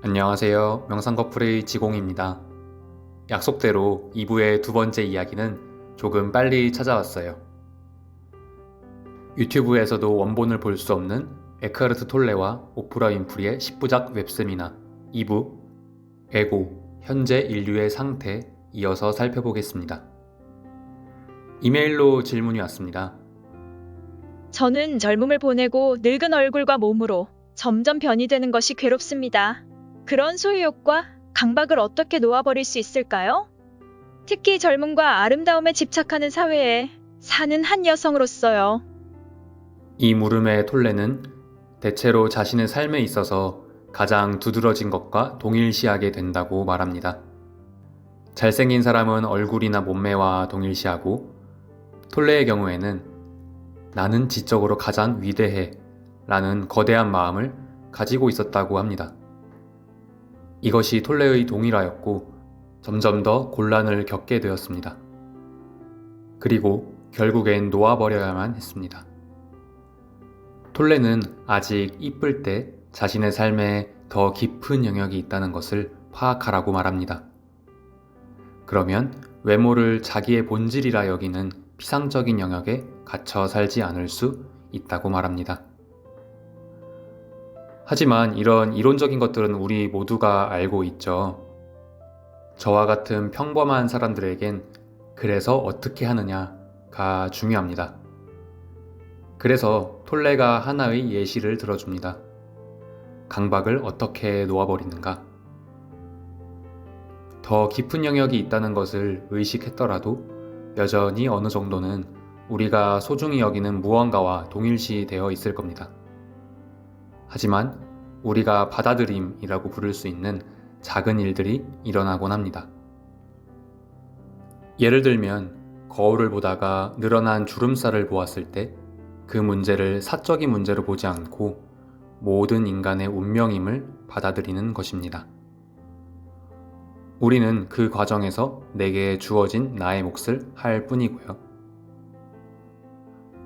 안녕하세요. 명상커플의 지공입니다. 약속대로 2부의 두 번째 이야기는 조금 빨리 찾아왔어요. 유튜브에서도 원본을 볼 수 없는 에크하르트 톨레와 오프라 윈프리의 10부작 웹세미나 2부 에고, 현재 인류의 상태 이어서 살펴보겠습니다. 이메일로 질문이 왔습니다. 저는 젊음을 보내고 늙은 얼굴과 몸으로 점점 변이 되는 것이 괴롭습니다. 그런 소유욕과 강박을 어떻게 놓아버릴 수 있을까요? 특히 젊음과 아름다움에 집착하는 사회에 사는 한 여성으로서요. 이 물음의 톨레는 대체로 자신의 삶에 있어서 가장 두드러진 것과 동일시하게 된다고 말합니다. 잘생긴 사람은 얼굴이나 몸매와 동일시하고 톨레의 경우에는 나는 지적으로 가장 위대해 라는 거대한 마음을 가지고 있었다고 합니다. 이것이 톨레의 동일하였고 점점 더 곤란을 겪게 되었습니다. 그리고 결국엔 놓아버려야만 했습니다. 톨레는 아직 이쁠 때 자신의 삶에 더 깊은 영역이 있다는 것을 파악하라고 말합니다. 그러면 외모를 자기의 본질이라 여기는 피상적인 영역에 갇혀 살지 않을 수 있다고 말합니다. 하지만 이런 이론적인 것들은 우리 모두가 알고 있죠. 저와 같은 평범한 사람들에겐 그래서 어떻게 하느냐가 중요합니다. 그래서 톨레가 하나의 예시를 들어줍니다. 강박을 어떻게 놓아버리는가? 더 깊은 영역이 있다는 것을 의식했더라도 여전히 어느 정도는 우리가 소중히 여기는 무언가와 동일시 되어 있을 겁니다. 하지만 우리가 받아들임이라고 부를 수 있는 작은 일들이 일어나곤 합니다. 예를 들면 거울을 보다가 늘어난 주름살을 보았을 때 그 문제를 사적인 문제로 보지 않고 모든 인간의 운명임을 받아들이는 것입니다. 우리는 그 과정에서 내게 주어진 나의 몫을 할 뿐이고요.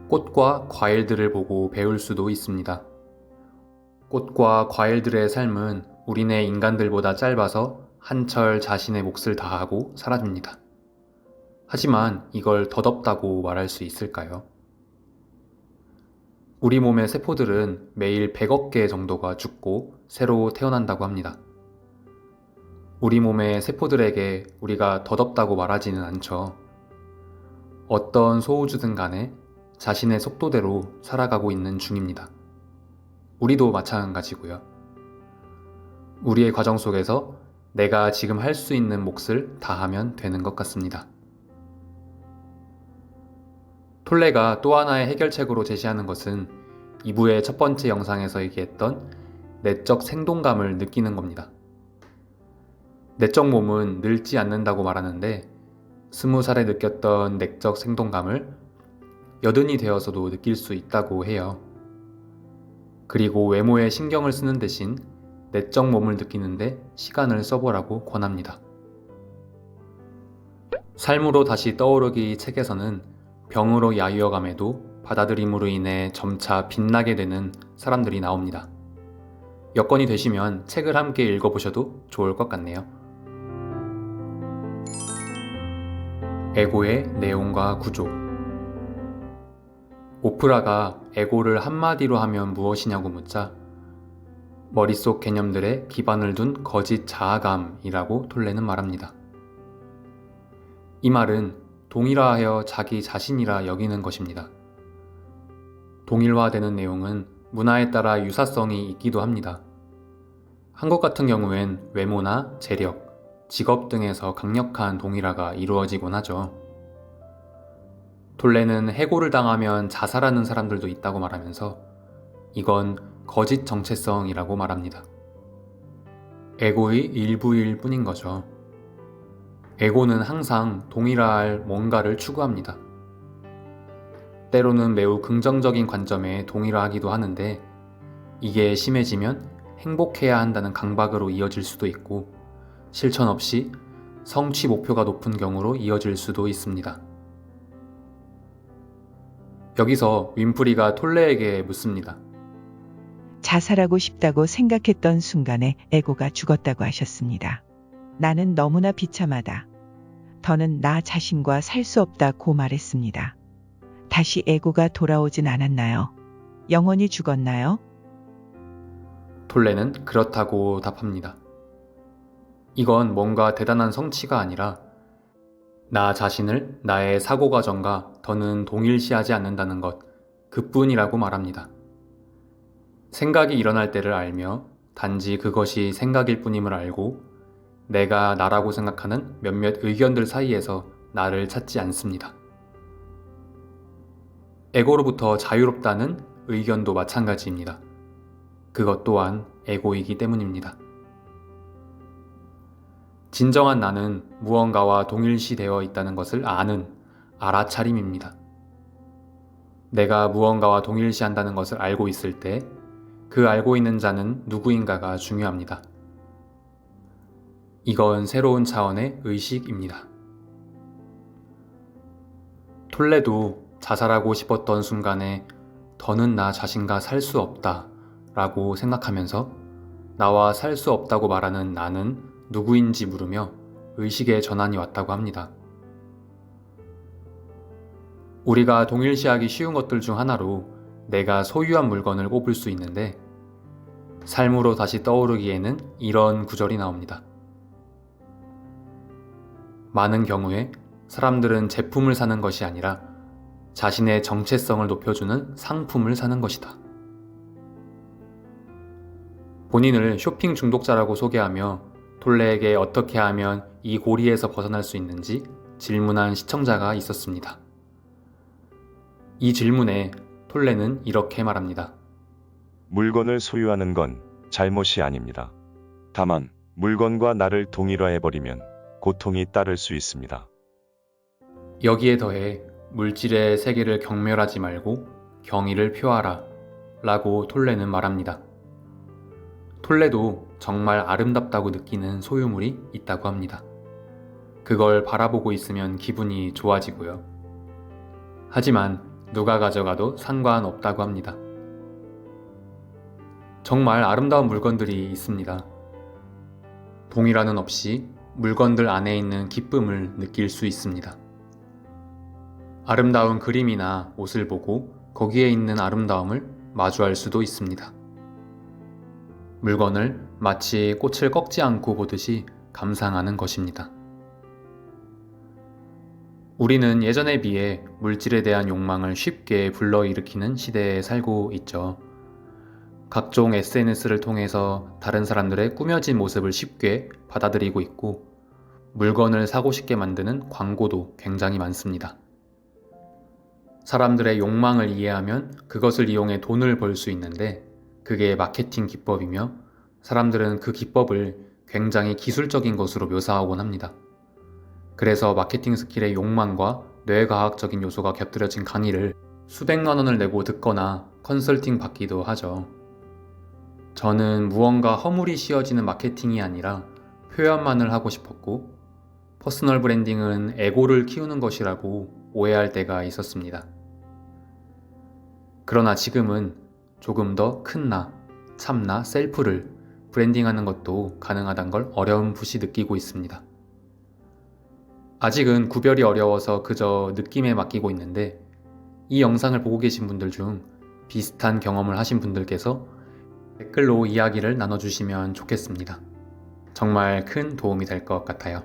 꽃과 과일들을 보고 배울 수도 있습니다. 꽃과 과일들의 삶은 우리네 인간들보다 짧아서 한철 자신의 몫을 다하고 사라집니다. 하지만 이걸 덧없다고 말할 수 있을까요? 우리 몸의 세포들은 매일 100억 개 정도가 죽고 새로 태어난다고 합니다. 우리 몸의 세포들에게 우리가 덧없다고 말하지는 않죠. 어떤 소우주든 간에 자신의 속도대로 살아가고 있는 중입니다. 우리도 마찬가지고요. 우리의 과정 속에서 내가 지금 할 수 있는 몫을 다하면 되는 것 같습니다. 톨레가 또 하나의 해결책으로 제시하는 것은 2부의 첫 번째 영상에서 얘기했던 내적 생동감을 느끼는 겁니다. 내적 몸은 늙지 않는다고 말하는데 20살에 느꼈던 내적 생동감을 80이 되어서도 느낄 수 있다고 해요. 그리고 외모에 신경을 쓰는 대신 내적 몸을 느끼는데 시간을 써보라고 권합니다. 삶으로 다시 떠오르기 책에서는 병으로 야유어감에도 받아들임으로 인해 점차 빛나게 되는 사람들이 나옵니다. 여건이 되시면 책을 함께 읽어보셔도 좋을 것 같네요. 에고의 내용과 구조. 오프라가 에고를 한마디로 하면 무엇이냐고 묻자 머릿속 개념들에 기반을 둔 거짓 자아감이라고 톨레는 말합니다. 이 말은 동일화하여 자기 자신이라 여기는 것입니다. 동일화되는 내용은 문화에 따라 유사성이 있기도 합니다. 한국 같은 경우엔 외모나 재력, 직업 등에서 강력한 동일화가 이루어지곤 하죠. 톨레는 해고를 당하면 자살하는 사람들도 있다고 말하면서 이건 거짓 정체성이라고 말합니다. 에고의 일부일 뿐인 거죠. 에고는 항상 동일화할 뭔가를 추구합니다. 때로는 매우 긍정적인 관점에 동일화하기도 하는데 이게 심해지면 행복해야 한다는 강박으로 이어질 수도 있고 실천 없이 성취 목표가 높은 경우로 이어질 수도 있습니다. 여기서 윈프리가 톨레에게 묻습니다. 자살하고 싶다고 생각했던 순간에 에고가 죽었다고 하셨습니다. 나는 너무나 비참하다. 더는 나 자신과 살 수 없다고 말했습니다. 다시 에고가 돌아오진 않았나요? 영원히 죽었나요? 톨레는 그렇다고 답합니다. 이건 뭔가 대단한 성취가 아니라 나 자신을 나의 사고 과정과 더는 동일시하지 않는다는 것, 그뿐이라고 말합니다. 생각이 일어날 때를 알며 단지 그것이 생각일 뿐임을 알고 내가 나라고 생각하는 몇몇 의견들 사이에서 나를 찾지 않습니다. 에고로부터 자유롭다는 의견도 마찬가지입니다. 그것 또한 에고이기 때문입니다. 진정한 나는 무언가와 동일시되어 있다는 것을 아는 알아차림입니다. 내가 무언가와 동일시한다는 것을 알고 있을 때 그 알고 있는 자는 누구인가가 중요합니다. 이건 새로운 차원의 의식입니다. 톨레도 자살하고 싶었던 순간에 더는 나 자신과 살 수 없다 라고 생각하면서 나와 살 수 없다고 말하는 나는 누구인지 물으며 의식의 전환이 왔다고 합니다. 우리가 동일시하기 쉬운 것들 중 하나로 내가 소유한 물건을 꼽을 수 있는데 삶으로 다시 떠오르기에는 이런 구절이 나옵니다. 많은 경우에 사람들은 제품을 사는 것이 아니라 자신의 정체성을 높여주는 상품을 사는 것이다. 본인을 쇼핑 중독자라고 소개하며 톨레에게 어떻게 하면 이 고리에서 벗어날 수 있는지 질문한 시청자가 있었습니다. 이 질문에 톨레는 이렇게 말합니다. 물건을 소유하는 건 잘못이 아닙니다. 다만 물건과 나를 동일화해버리면 고통이 따를 수 있습니다. 여기에 더해 물질의 세계를 경멸하지 말고 경의를 표하라 라고 톨레는 말합니다. 톨레도 정말 아름답다고 느끼는 소유물이 있다고 합니다. 그걸 바라보고 있으면 기분이 좋아지고요. 하지만 누가 가져가도 상관없다고 합니다. 정말 아름다운 물건들이 있습니다. 동일화는 없이 물건들 안에 있는 기쁨을 느낄 수 있습니다. 아름다운 그림이나 옷을 보고 거기에 있는 아름다움을 마주할 수도 있습니다. 물건을 마치 꽃을 꺾지 않고 보듯이 감상하는 것입니다. 우리는 예전에 비해 물질에 대한 욕망을 쉽게 불러일으키는 시대에 살고 있죠. 각종 SNS를 통해서 다른 사람들의 꾸며진 모습을 쉽게 받아들이고 있고 물건을 사고 싶게 만드는 광고도 굉장히 많습니다. 사람들의 욕망을 이해하면 그것을 이용해 돈을 벌 수 있는데 그게 마케팅 기법이며 사람들은 그 기법을 굉장히 기술적인 것으로 묘사하곤 합니다. 그래서 마케팅 스킬의 욕망과 뇌과학적인 요소가 곁들여진 강의를 수백만 원을 내고 듣거나 컨설팅 받기도 하죠. 저는 무언가 허물이 씌어지는 마케팅이 아니라 표현만을 하고 싶었고 퍼스널 브랜딩은 에고를 키우는 것이라고 오해할 때가 있었습니다. 그러나 지금은 조금 더 큰 나, 참나, 셀프를 브랜딩하는 것도 가능하다는 걸 어렴풋이 느끼고 있습니다. 아직은 구별이 어려워서 그저 느낌에 맡기고 있는데 이 영상을 보고 계신 분들 중 비슷한 경험을 하신 분들께서 댓글로 이야기를 나눠주시면 좋겠습니다. 정말 큰 도움이 될 것 같아요.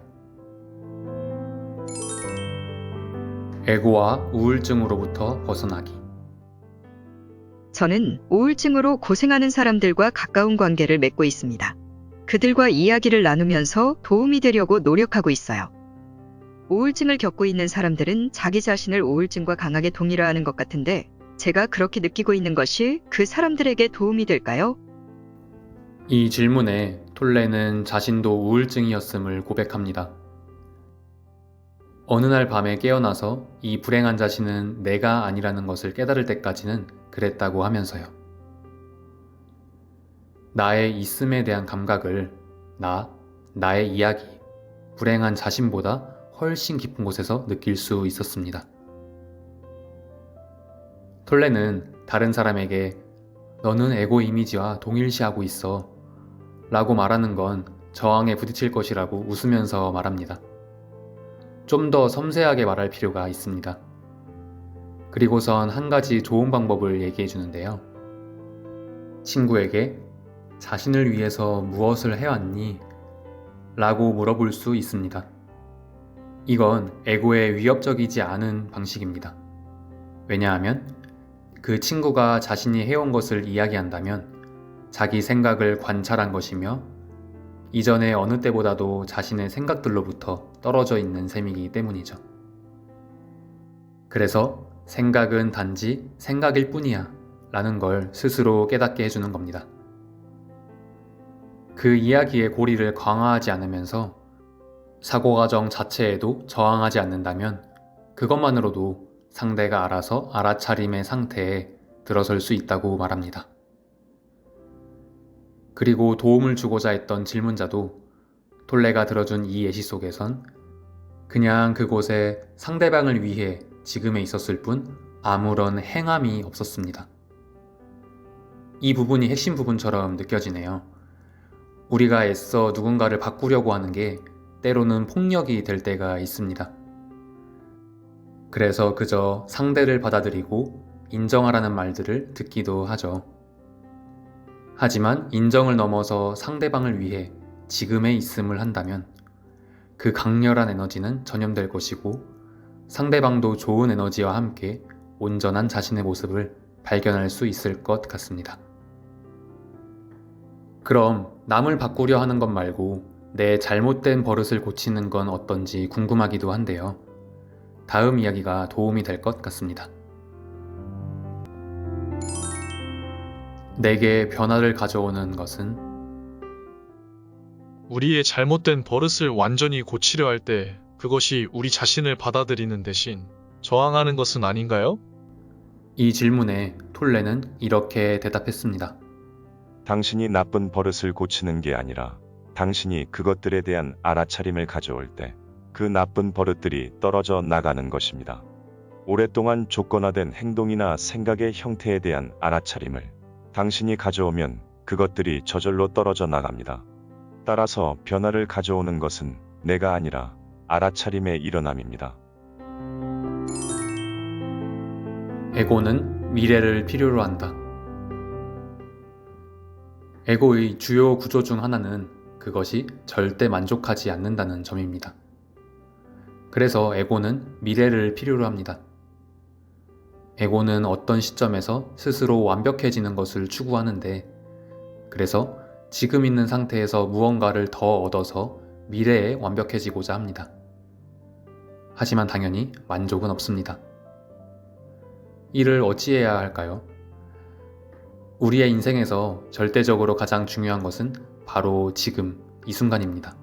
에고와 우울증으로부터 벗어나기. 저는 우울증으로 고생하는 사람들과 가까운 관계를 맺고 있습니다. 그들과 이야기를 나누면서 도움이 되려고 노력하고 있어요. 우울증을 겪고 있는 사람들은 자기 자신을 우울증과 강하게 동일화하는 것 같은데 제가 그렇게 느끼고 있는 것이 그 사람들에게 도움이 될까요? 이 질문에 톨레는 자신도 우울증이었음을 고백합니다. 어느 날 밤에 깨어나서 이 불행한 자신은 내가 아니라는 것을 깨달을 때까지는 그랬다고 하면서요. 나의 있음에 대한 감각을 나의 이야기, 불행한 자신보다 훨씬 깊은 곳에서 느낄 수 있었습니다. 톨레는 다른 사람에게 너는 에고 이미지와 동일시하고 있어 라고 말하는 건 저항에 부딪힐 것이라고 웃으면서 말합니다. 좀 더 섬세하게 말할 필요가 있습니다. 그리고선 한 가지 좋은 방법을 얘기해 주는데요. 친구에게 자신을 위해서 무엇을 해왔니? 라고 물어볼 수 있습니다. 이건 에고에 위협적이지 않은 방식입니다. 왜냐하면 그 친구가 자신이 해온 것을 이야기한다면 자기 생각을 관찰한 것이며 이전에 어느 때보다도 자신의 생각들로부터 떨어져 있는 셈이기 때문이죠. 그래서 생각은 단지 생각일 뿐이야 라는 걸 스스로 깨닫게 해주는 겁니다. 그 이야기의 고리를 강화하지 않으면서 사고 과정 자체에도 저항하지 않는다면 그것만으로도 상대가 알아서 알아차림의 상태에 들어설 수 있다고 말합니다. 그리고 도움을 주고자 했던 질문자도 톨레가 들어준 이 예시 속에선 그냥 그곳에 상대방을 위해 지금에 있었을 뿐 아무런 행함이 없었습니다. 이 부분이 핵심 부분처럼 느껴지네요. 우리가 애써 누군가를 바꾸려고 하는 게 때로는 폭력이 될 때가 있습니다. 그래서 그저 상대를 받아들이고 인정하라는 말들을 듣기도 하죠. 하지만 인정을 넘어서 상대방을 위해 지금의 있음을 한다면 그 강렬한 에너지는 전염될 것이고 상대방도 좋은 에너지와 함께 온전한 자신의 모습을 발견할 수 있을 것 같습니다. 그럼 남을 바꾸려 하는 것 말고 내 잘못된 버릇을 고치는 건 어떤지 궁금하기도 한데요. 다음 이야기가 도움이 될 것 같습니다. 내게 변화를 가져오는 것은 우리의 잘못된 버릇을 완전히 고치려 할 때 그것이 우리 자신을 받아들이는 대신 저항하는 것은 아닌가요? 이 질문에 톨레는 이렇게 대답했습니다. 당신이 나쁜 버릇을 고치는 게 아니라 당신이 그것들에 대한 알아차림을 가져올 때 그 나쁜 버릇들이 떨어져 나가는 것입니다. 오랫동안 조건화된 행동이나 생각의 형태에 대한 알아차림을 당신이 가져오면 그것들이 저절로 떨어져 나갑니다. 따라서 변화를 가져오는 것은 내가 아니라 알아차림의 일어남입니다. 에고는 미래를 필요로 한다. 에고의 주요 구조 중 하나는 그것이 절대 만족하지 않는다는 점입니다. 그래서 에고는 미래를 필요로 합니다. 에고는 어떤 시점에서 스스로 완벽해지는 것을 추구하는데, 그래서 지금 있는 상태에서 무언가를 더 얻어서 미래에 완벽해지고자 합니다. 하지만 당연히 만족은 없습니다. 이를 어찌해야 할까요? 우리의 인생에서 절대적으로 가장 중요한 것은 바로 지금, 이 순간입니다.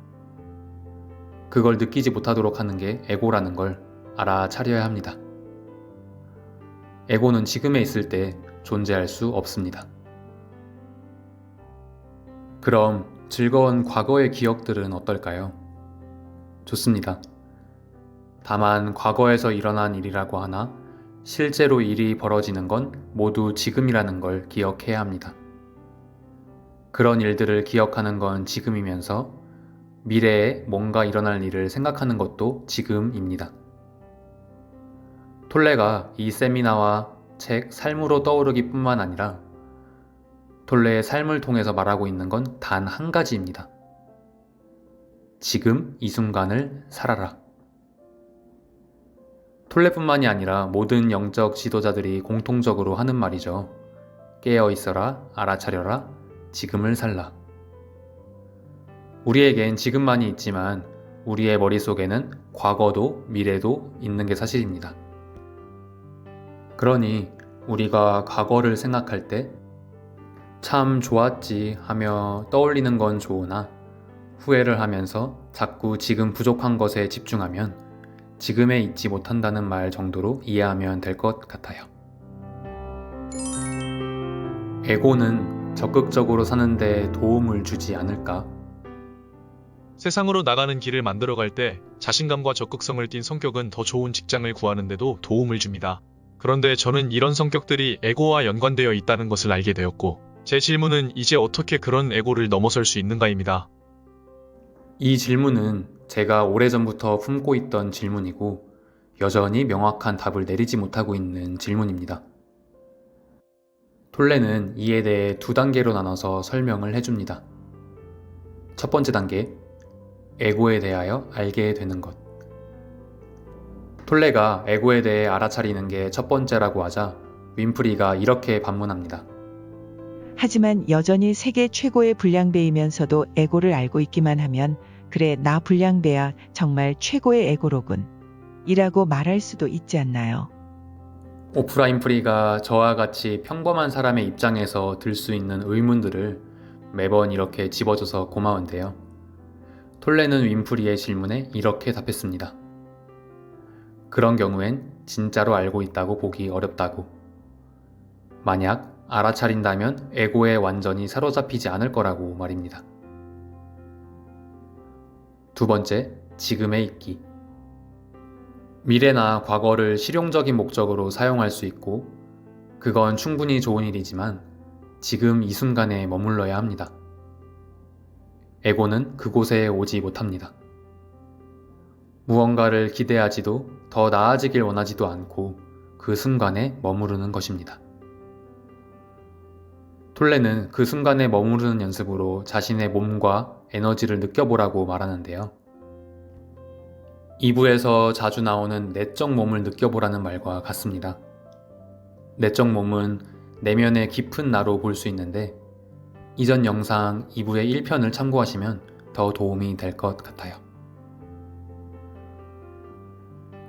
그걸 느끼지 못하도록 하는 게 에고라는 걸 알아차려야 합니다. 에고는 지금에 있을 때 존재할 수 없습니다. 그럼 즐거운 과거의 기억들은 어떨까요? 좋습니다. 다만 과거에서 일어난 일이라고 하나 실제로 일이 벌어지는 건 모두 지금이라는 걸 기억해야 합니다. 그런 일들을 기억하는 건 지금이면서 미래에 뭔가 일어날 일을 생각하는 것도 지금입니다. 톨레가 이 세미나와 책 삶으로 떠오르기 뿐만 아니라 톨레의 삶을 통해서 말하고 있는 건 단 한 가지입니다. 지금 이 순간을 살아라. 톨레뿐만이 아니라 모든 영적 지도자들이 공통적으로 하는 말이죠. 깨어 있어라, 알아차려라, 지금을 살라. 우리에겐 지금만이 있지만 우리의 머릿속에는 과거도 미래도 있는 게 사실입니다. 그러니 우리가 과거를 생각할 때 참 좋았지 하며 떠올리는 건 좋으나 후회를 하면서 자꾸 지금 부족한 것에 집중하면 지금에 있지 못한다는 말 정도로 이해하면 될 것 같아요. 에고는 적극적으로 사는데 도움을 주지 않을까? 세상으로 나가는 길을 만들어갈 때 자신감과 적극성을 띤 성격은 더 좋은 직장을 구하는 데도 도움을 줍니다. 그런데 저는 이런 성격들이 에고와 연관되어 있다는 것을 알게 되었고, 제 질문은 이제 어떻게 그런 에고를 넘어설 수 있는가입니다. 이 질문은 제가 오래전부터 품고 있던 질문이고 여전히 명확한 답을 내리지 못하고 있는 질문입니다. 톨레는 이에 대해 두 단계로 나눠서 설명을 해줍니다. 첫 번째 단계, 에고에 대하여 알게 되는 것. 톨레가 에고에 대해 알아차리는 게 첫 번째라고 하자 윈프리가 이렇게 반문합니다. 하지만 여전히 세계 최고의 불량배이면서도 에고를 알고 있기만 하면 그래 나 불량배야 정말 최고의 에고로군 이라고 말할 수도 있지 않나요? 오프라 윈프리가 저와 같이 평범한 사람의 입장에서 들 수 있는 의문들을 매번 이렇게 집어줘서 고마운데요. 톨레는 윈프리의 질문에 이렇게 답했습니다. 그런 경우엔 진짜로 알고 있다고 보기 어렵다고. 만약 알아차린다면 에고에 완전히 사로잡히지 않을 거라고 말입니다. 두 번째, 지금에 있기. 미래나 과거를 실용적인 목적으로 사용할 수 있고 그건 충분히 좋은 일이지만 지금 이 순간에 머물러야 합니다. 에고는 그곳에 오지 못합니다. 무언가를 기대하지도 더 나아지길 원하지도 않고 그 순간에 머무르는 것입니다. 톨레는 그 순간에 머무르는 연습으로 자신의 몸과 에너지를 느껴보라고 말하는데요. 2부에서 자주 나오는 내적 몸을 느껴보라는 말과 같습니다. 내적 몸은 내면의 깊은 나로 볼 수 있는데 이전 영상 2부의 1편을 참고하시면 더 도움이 될 것 같아요.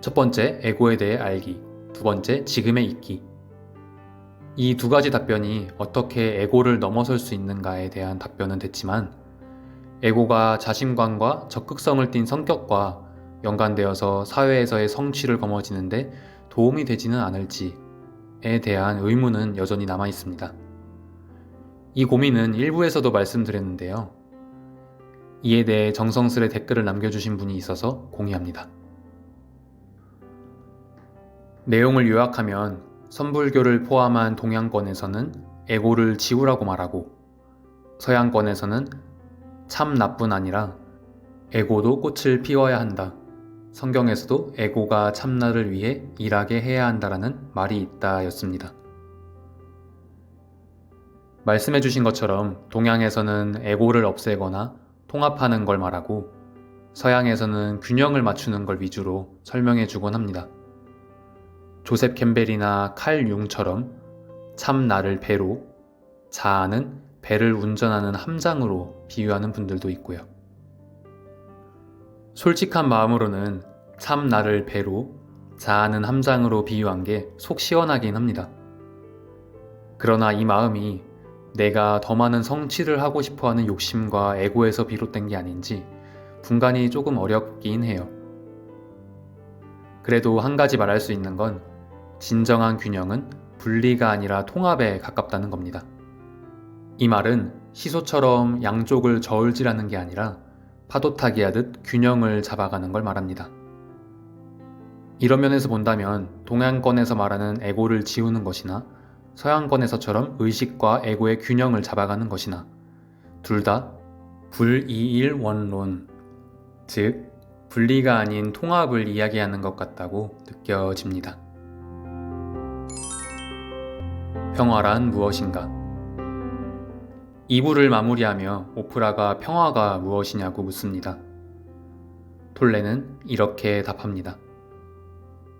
첫 번째, 에고에 대해 알기. 두 번째, 지금에 있기. 이 두 가지 답변이 어떻게 에고를 넘어설 수 있는가에 대한 답변은 됐지만 에고가 자신감과 적극성을 띤 성격과 연관되어서 사회에서의 성취를 거머쥐는데 도움이 되지는 않을지에 대한 의문은 여전히 남아 있습니다. 이 고민은 1부에서도 말씀드렸는데요. 이에 대해 정성스레 댓글을 남겨주신 분이 있어서 공유합니다. 내용을 요약하면 선불교를 포함한 동양권에서는 에고를 지우라고 말하고 서양권에서는 참 나뿐 아니라 에고도 꽃을 피워야 한다. 성경에서도 에고가 참나를 위해 일하게 해야 한다라는 말이 있다 였습니다. 말씀해 주신 것처럼 동양에서는 에고를 없애거나 통합하는 걸 말하고 서양에서는 균형을 맞추는 걸 위주로 설명해 주곤 합니다. 조셉 캠벨이나 칼 융처럼 참 나를 배로, 자아는 배를 운전하는 함장으로 비유하는 분들도 있고요. 솔직한 마음으로는 참 나를 배로, 자아는 함장으로 비유한 게 속 시원하긴 합니다. 그러나 이 마음이 내가 더 많은 성취를 하고 싶어하는 욕심과 에고에서 비롯된 게 아닌지 분간이 조금 어렵긴 해요. 그래도 한 가지 말할 수 있는 건 진정한 균형은 분리가 아니라 통합에 가깝다는 겁니다. 이 말은 시소처럼 양쪽을 저울질하는 게 아니라 파도타기 하듯 균형을 잡아가는 걸 말합니다. 이런 면에서 본다면 동양권에서 말하는 에고를 지우는 것이나 서양권에서처럼 의식과 에고의 균형을 잡아가는 것이나 둘 다 불이일원론, 즉 분리가 아닌 통합을 이야기하는 것 같다고 느껴집니다. 평화란 무엇인가? 2부를 마무리하며 오프라가 평화가 무엇이냐고 묻습니다. 톨레는 이렇게 답합니다.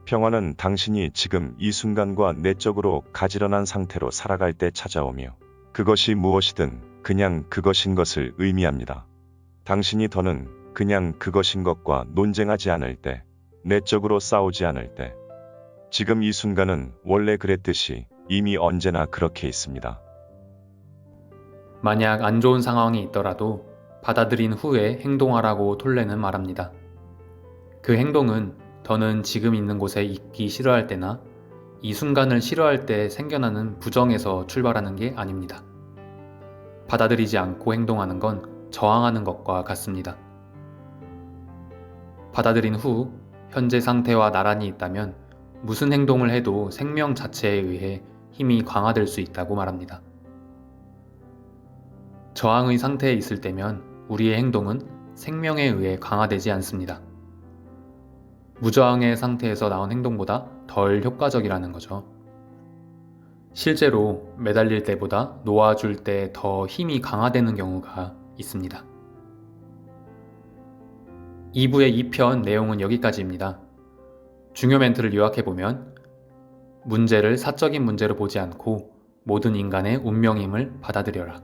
평화는 당신이 지금 이 순간과 내적으로 가지런한 상태로 살아갈 때 찾아오며 그것이 무엇이든 그냥 그것인 것을 의미합니다. 당신이 더는 그냥 그것인 것과 논쟁하지 않을 때, 내적으로 싸우지 않을 때, 지금 이 순간은 원래 그랬듯이 이미 언제나 그렇게 있습니다. 만약 안 좋은 상황이 있더라도 받아들인 후에 행동하라고 톨레는 말합니다. 그 행동은 더는 지금 있는 곳에 있기 싫어할 때나 이 순간을 싫어할 때 생겨나는 부정에서 출발하는 게 아닙니다. 받아들이지 않고 행동하는 건 저항하는 것과 같습니다. 받아들인 후 현재 상태와 나란히 있다면 무슨 행동을 해도 생명 자체에 의해 힘이 강화될 수 있다고 말합니다. 저항의 상태에 있을 때면 우리의 행동은 생명에 의해 강화되지 않습니다. 무저항의 상태에서 나온 행동보다 덜 효과적이라는 거죠. 실제로 매달릴 때보다 놓아줄 때 더 힘이 강화되는 경우가 있습니다. 2부의 2편 내용은 여기까지입니다. 중요 멘트를 요약해보면 문제를 사적인 문제로 보지 않고 모든 인간의 운명임을 받아들여라.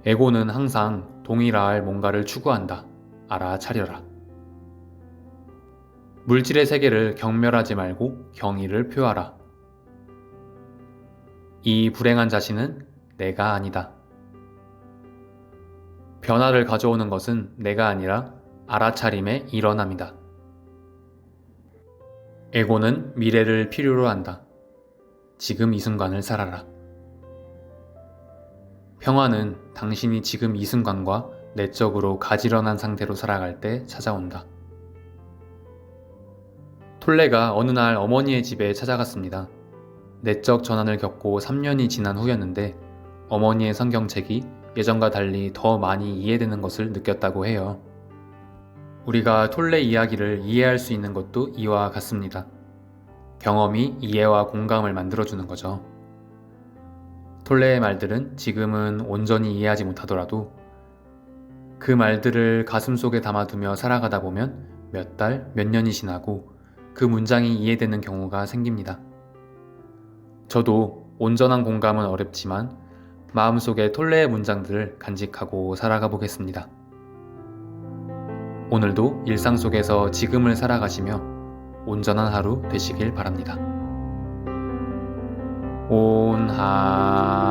에고는 항상 동일할 뭔가를 추구한다. 알아차려라. 물질의 세계를 경멸하지 말고 경의를 표하라. 이 불행한 자신은 내가 아니다. 변화를 가져오는 것은 내가 아니라 알아차림의 일어남이다. 에고는 미래를 필요로 한다. 지금 이 순간을 살아라. 평화는 당신이 지금 이 순간과 내적으로 가지런한 상태로 살아갈 때 찾아온다. 톨레가 어느 날 어머니의 집에 찾아갔습니다. 내적 전환을 겪고 3년이 지난 후였는데 어머니의 성경책이 예전과 달리 더 많이 이해되는 것을 느꼈다고 해요. 우리가 톨레 이야기를 이해할 수 있는 것도 이와 같습니다. 경험이 이해와 공감을 만들어주는 거죠. 톨레의 말들은 지금은 온전히 이해하지 못하더라도 그 말들을 가슴속에 담아두며 살아가다 보면 몇 달, 몇 년이 지나고 그 문장이 이해되는 경우가 생깁니다. 저도 온전한 공감은 어렵지만 마음속에 톨레의 문장들을 간직하고 살아가 보겠습니다. 오늘도 일상 속에서 지금을 살아가시며 온전한 하루 되시길 바랍니다. 온하